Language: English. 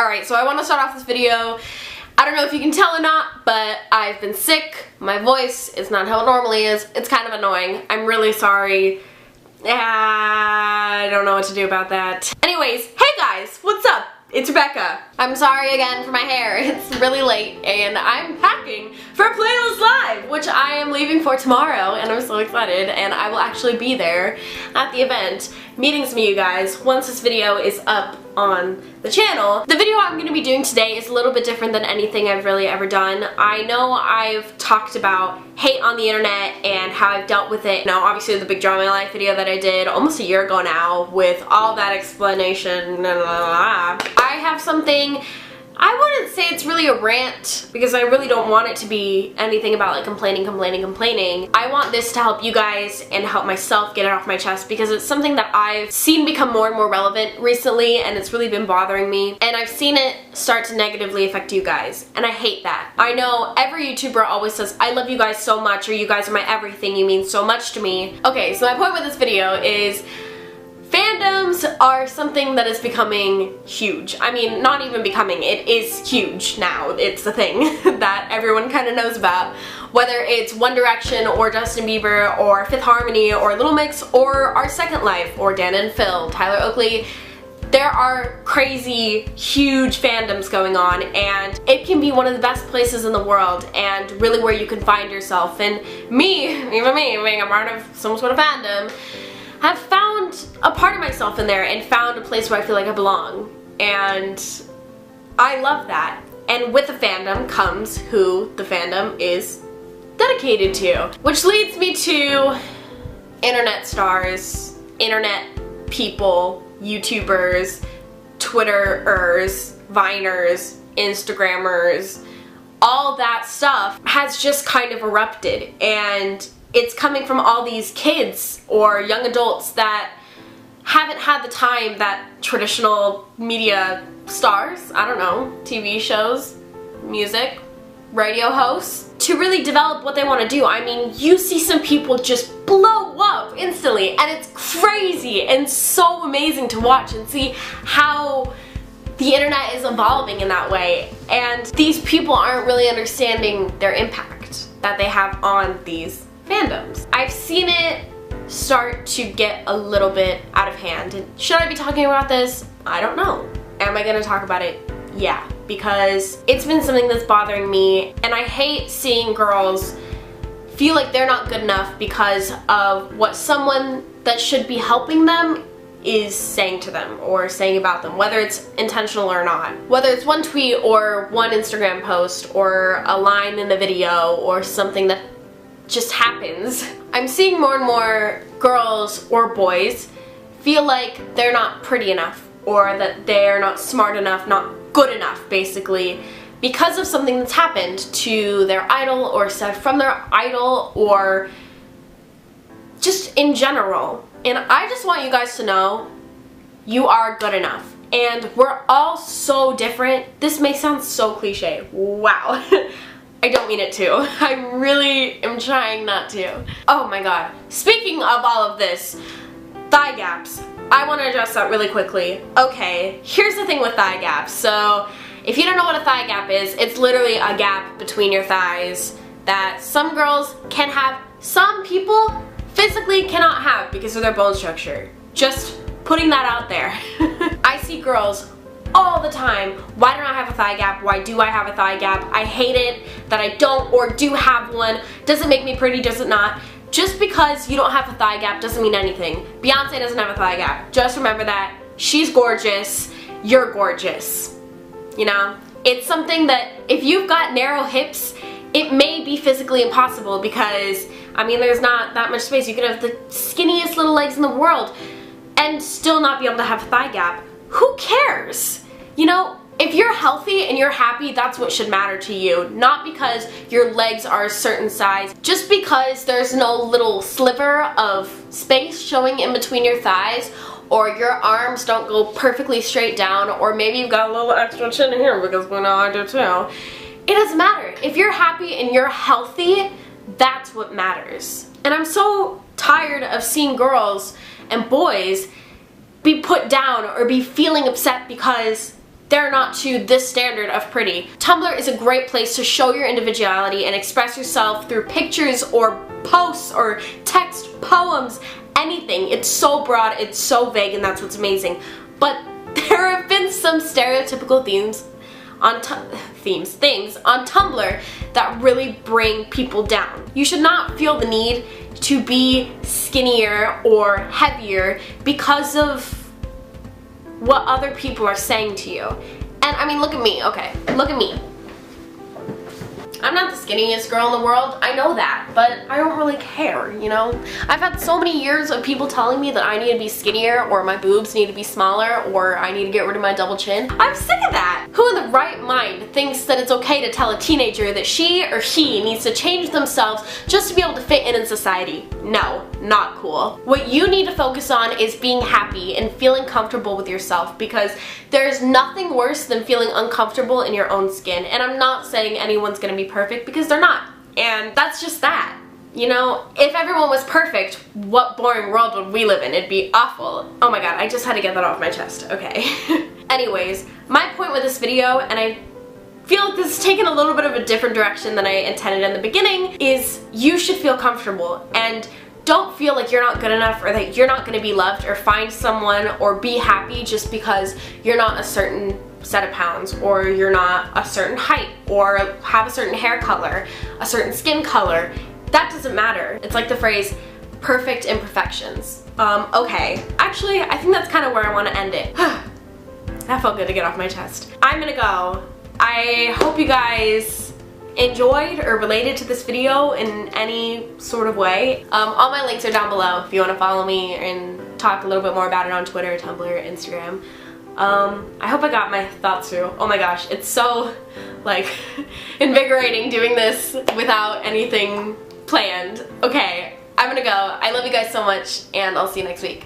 Alright, so I want to start off this video. I don't know if you can tell or not, but I've been sick. My voice is not how it normally is. It's kind of annoying. I'm really sorry. I don't know what to do about that. Anyways, hey guys, what's up? It's Rebecca. I'm sorry again for my hair. It's really late and I'm packing for Playlist Live, which I am leaving for tomorrow, and I'm so excited, and I will actually be there at the event meeting some of you guys once this video is up on the channel. The video I'm going to be doing today is a little bit different than anything I've really ever done. I know I've talked about hate on the internet and how I've dealt with it. Now, obviously the big drama in my life video that I did almost a year ago now with all that explanation, I have something, I wouldn't say it's really a rant because I really don't want it to be anything about like complaining. I want this to help you guys and help myself get it off my chest because it's something that I've seen become more and more relevant recently, and it's really been bothering me, and I've seen it start to negatively affect you guys, and I hate that. I know every YouTuber always says, I love you guys so much, or you guys are my everything, you mean so much to me. Okay, so my point with this video is fandoms are something that is becoming huge. I mean, not even becoming, it is huge now. It's the thing that everyone kind of knows about. Whether it's One Direction or Justin Bieber or Fifth Harmony or Little Mix or Our Second Life or Dan and Phil, Tyler Oakley, there are crazy, huge fandoms going on, and it can be one of the best places in the world and really where you can find yourself. And even me, being a part of some sort of fandom, have found a part of myself in there and found a place where I feel like I belong. And I love that. And with the fandom comes who the fandom is dedicated to. Which leads me to internet stars, internet people, YouTubers, Twitterers, Viners, Instagrammers. All that stuff has just kind of erupted, and it's coming from all these kids or young adults that haven't had the time that traditional media stars, I don't know, TV shows, music, radio hosts, to really develop what they want to do. I mean, you see some people just blow up instantly, and it's crazy and so amazing to watch and see how the internet is evolving in that way. And these people aren't really understanding their impact that they have on these fandoms. I've seen it start to get a little bit out of hand. And should I be talking about this? I don't know. Am I gonna talk about it? Yeah, because it's been something that's bothering me, and I hate seeing girls feel like they're not good enough because of what someone that should be helping them is saying to them or saying about them, whether it's intentional or not. Whether it's one tweet or one Instagram post or a line in a video or something that just happens. I'm seeing more and more girls or boys feel like they're not pretty enough, or that they're not smart enough, not good enough basically, because of something that's happened to their idol or said from their idol or just in general. And I just want you guys to know you are good enough. And we're all so different. This may sound so cliche. Wow. I don't mean it to. I really am trying not to. Oh my god. Speaking of all of this, thigh gaps. I want to address that really quickly. Okay, here's the thing with thigh gaps. So, if you don't know what a thigh gap is, it's literally a gap between your thighs that some girls can have, some people physically cannot have because of their bone structure. Just putting that out there. I see girls all the time. Why don't I have a thigh gap? Why do I have a thigh gap? I hate it that I don't or do have one. Does it make me pretty? Does it not? Just because you don't have a thigh gap doesn't mean anything. Beyonce doesn't have a thigh gap. Just remember that. She's gorgeous. You're gorgeous. You know? It's something that if you've got narrow hips, it may be physically impossible because, I mean, there's not that much space. You could have the skinniest little legs in the world and still not be able to have a thigh gap. Who cares? You know, if you're healthy and you're happy, that's what should matter to you. Not because your legs are a certain size. Just because there's no little sliver of space showing in between your thighs, or your arms don't go perfectly straight down, or maybe you've got a little extra chin here because we know I do too. It doesn't matter. If you're happy and you're healthy, that's what matters. And I'm so tired of seeing girls and boys be put down or be feeling upset because they're not to this standard of pretty. Tumblr is a great place to show your individuality and express yourself through pictures or posts or text, poems, anything. It's so broad, it's so vague, and that's what's amazing. But there have been some stereotypical things on Tumblr that really bring people down. You should not feel the need to be skinnier or heavier because of what other people are saying to you. And I mean, look at me, okay? Look at me. I'm not the skinniest girl in the world, I know that, but I don't really care, you know? I've had so many years of people telling me that I need to be skinnier, or my boobs need to be smaller, or I need to get rid of my double chin. I'm sick of that! Who in the right mind thinks that it's okay to tell a teenager that she or he needs to change themselves just to be able to fit in society? No, not cool. What you need to focus on is being happy and feeling comfortable with yourself, because there's nothing worse than feeling uncomfortable in your own skin. And I'm not saying anyone's gonna be perfect, because they're not. And that's just that. You know, if everyone was perfect, what boring world would we live in? It'd be awful. Oh my god, I just had to get that off my chest. Okay. Anyways, my point with this video, and I feel like this has taken a little bit of a different direction than I intended in the beginning, is you should feel comfortable and don't feel like you're not good enough or that you're not going to be loved or find someone or be happy just because you're not a certain set of pounds, or you're not a certain height, or have a certain hair color, a certain skin color. That doesn't matter. It's like the phrase, perfect imperfections. Okay. Actually, I think that's kind of where I want to end it. That felt good to get off my chest. I'm gonna go. I hope you guys enjoyed or related to this video in any sort of way. All my links are down below if you want to follow me and talk a little bit more about it on Twitter, Tumblr, Instagram. I hope I got my thoughts through. Oh my gosh, it's so, like, invigorating doing this without anything planned. Okay, I'm gonna go. I love you guys so much, and I'll see you next week.